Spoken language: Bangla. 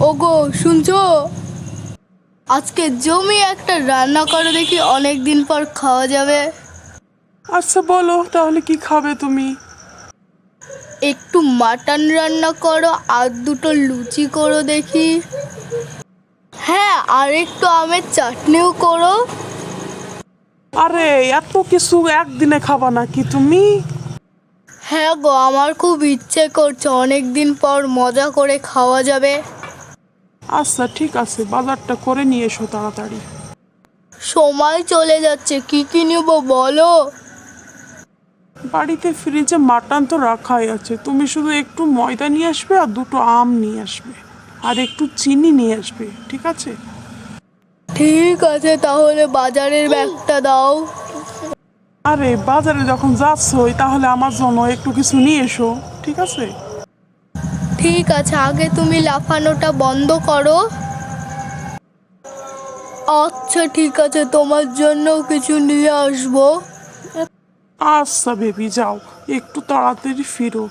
ওগো শুনছো? আজকে জমি একটা রান্না করো দেখি, অনেক দিন পর খাওয়া যাবে। আচ্ছা বলো তাহলে কি খাবে তুমি? একটু মাটন রান্না করো আর দুটো লুচি করো দেখি। হ্যাঁ, আর একটু আমের চাটনিও করো। আরে এত কিছু একদিনে খাবা নাকি তুমি? হ্যাঁ গো, আমার খুব ইচ্ছে করছে, অনেক দিন পর মজা করে খাওয়া যাবে। আচ্ছা ঠিক আছে, বাজারটা করে নিয়ে এসো তাড়াতাড়ি। সময় চলে যাচ্ছে, কি কি নেবো বলো? বাড়িতে ফ্রিজে মাটন তো রাখাই আছে, তুমি শুধু একটু ময়দা নিয়ে আসবে আর দুটো আম নিয়ে আসবে আর একটু চিনি নিয়ে আসবে, ঠিক আছে? ঠিক আছে, তাহলে বাজারের ব্যাগটা দাও। আরে বাজারে যখন যাচ্ছই তাহলে আমার জন্য একটু কিছু নিয়ে এসো, ঠিক আছে? ঠিক আছে, আগে তুমি লাফানোটা বন্ধ করো। আচ্ছা ঠিক আছে, তোমার জন্য কিছু নিয়ে আসবো। আচ্ছা বেবি যাও, একটু তাড়াতাড়ি ফিরো।